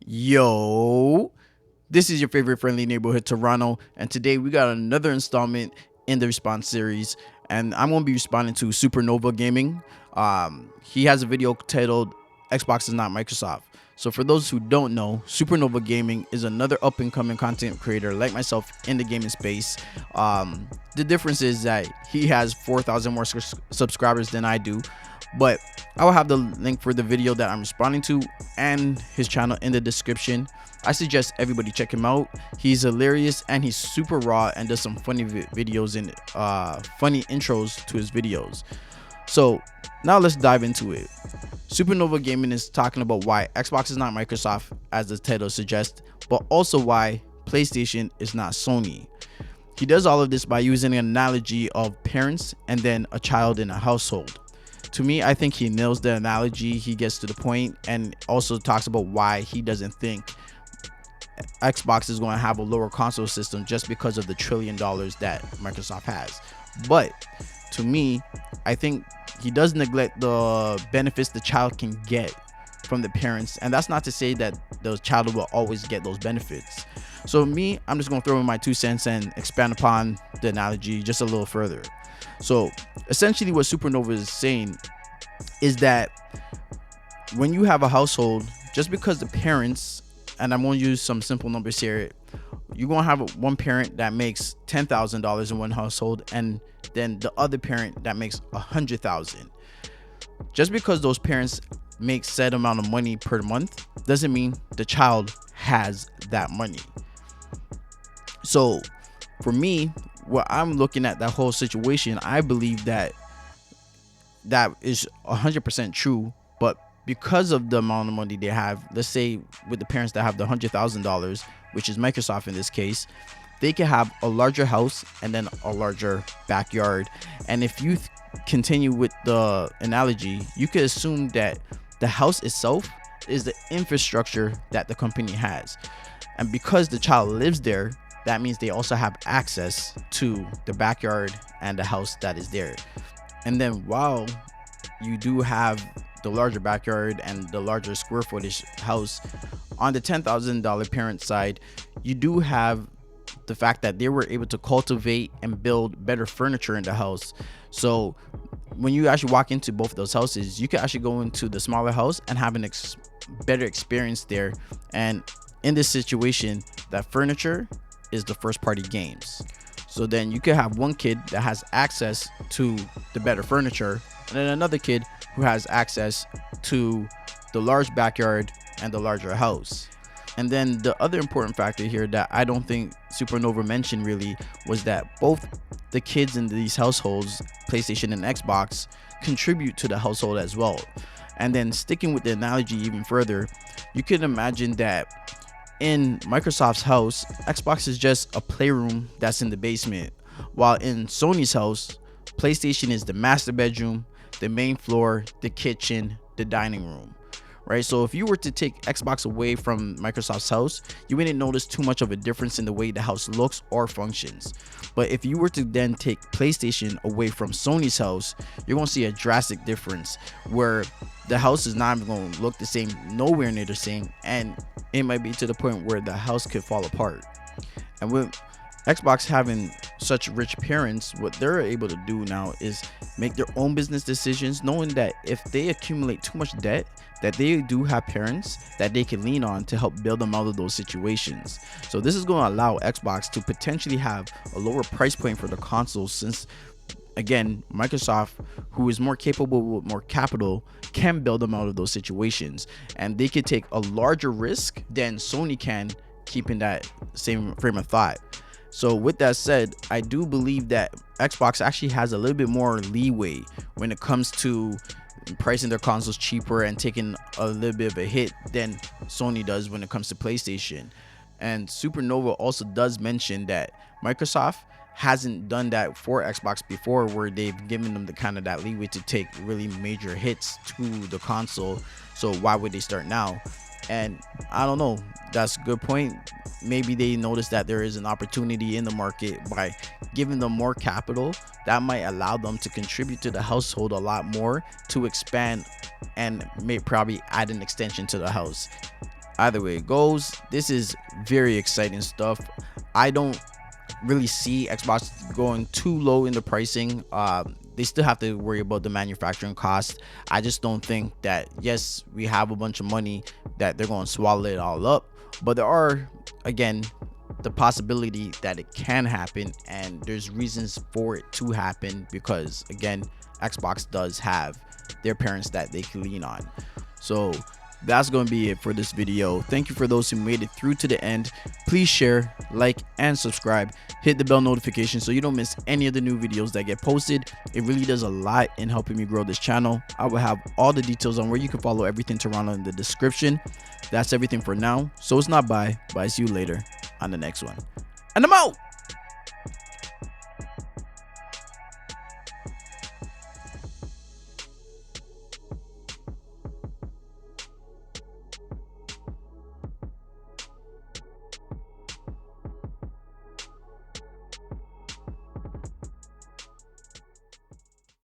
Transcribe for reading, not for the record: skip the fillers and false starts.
Yo, this is your favorite friendly neighborhood Toronto, and today we got another installment in the response series, and I'm gonna be responding to SupaNova Gaming. He has a video titled "Xbox is not Microsoft." So for those who don't know, SupaNova Gaming is another up-and-coming content creator like myself in the gaming space. The difference is that he has 4,000 more subscribers than I do, but I will have the link for the video that I'm responding to and his channel in the description. I suggest everybody check him out. He's hilarious and he's super raw and does some funny videos and funny intros to his videos. So now let's dive into it. SupaNova Gaming is talking about why Xbox is not Microsoft, as the title suggests, but also why PlayStation is not Sony. He does all of this by using an analogy of parents and then a child in a household. To me, I think he nails the analogy. He gets to the point and also talks about why he doesn't think Xbox is going to have a lower console system just because of the $1 trillion that Microsoft has. But to me, I think he does neglect the benefits the child can get from the parents, and that's not to say that the child will always get those benefits. So me, I'm just going to throw in my 2 cents and expand upon the analogy just a little further. So essentially what SupaNova is saying is that when you have a household, just because the parents, and I'm going to use some simple numbers here, you're going to have one parent that makes $10,000 in one household and then the other parent that makes $100,000. Just because those parents make said amount of money per month doesn't mean the child has that money. So for me, what I'm looking at that whole situation, I believe that is 100% true, but because of the amount of money they have, let's say with the parents that have the $100,000, which is Microsoft in this case, they can have a larger house and then a larger backyard. And if you continue with the analogy, you could assume that the house itself is the infrastructure that the company has. And because the child lives there, that means they also have access to the backyard and the house that is there. And then while you do have the larger backyard and the larger square footage house, on the $10,000 parent side, you do have the fact that they were able to cultivate and build better furniture in the house. So when you actually walk into both of those houses, you can actually go into the smaller house and have an better experience there. And in this situation, that furniture is the first party games. So then you could have one kid that has access to the better furniture and then another kid who has access to the large backyard and the larger house. And then the other important factor here that I don't think SupaNova mentioned really was that both the kids in these households, PlayStation and Xbox, contribute to the household as well. And then sticking with the analogy even further, you can imagine that in Microsoft's house, Xbox is just a playroom that's in the basement, while in Sony's house, PlayStation is the master bedroom, the main floor, the kitchen, the dining room. Right? So if you were to take Xbox away from Microsoft's house, you wouldn't notice too much of a difference in the way the house looks or functions. But if you were to then take PlayStation away from Sony's house, you're going to see a drastic difference where the house is not even going to look the same, nowhere near the same, and it might be to the point where the house could fall apart. And with Xbox having such rich parents, what they're able to do now is make their own business decisions, knowing that if they accumulate too much debt, that they do have parents that they can lean on to help build them out of those situations. So this is going to allow Xbox to potentially have a lower price point for the consoles, since again, Microsoft, who is more capable with more capital, can build them out of those situations, and they could take a larger risk than Sony can, keeping that same frame of thought. So with that said, I do believe that Xbox actually has a little bit more leeway when it comes to pricing their consoles cheaper and taking a little bit of a hit than Sony does when it comes to PlayStation. And SupaNova also does mention that Microsoft hasn't done that for Xbox before, where they've given them the kind of that leeway to take really major hits to the console. So why would they start now? And I don't know, that's a good point. Maybe they notice that there is an opportunity in the market by giving them more capital that might allow them to contribute to the household a lot more, to expand and may probably add an extension to the house. either way it goes, this is very exciting stuff. I don't really see Xbox going too low in the pricing. They still have to worry about the manufacturing cost. I just don't think that, yes, we have a bunch of money, that they're going to swallow it all up, but there are, again, the possibility that it can happen, and there's reasons for it to happen because, again, Xbox does have their parents that they can lean on. So that's going to be it for this video. Thank you for those who made it through to the end. Please share, like, and subscribe. Hit the bell notification so you don't miss any of the new videos that get posted. It really does a lot in helping me grow this channel. I will have all the details on where you can follow everything Toronto in the description. That's everything for now. So it's not bye, but I see you later on the next one. And I'm out!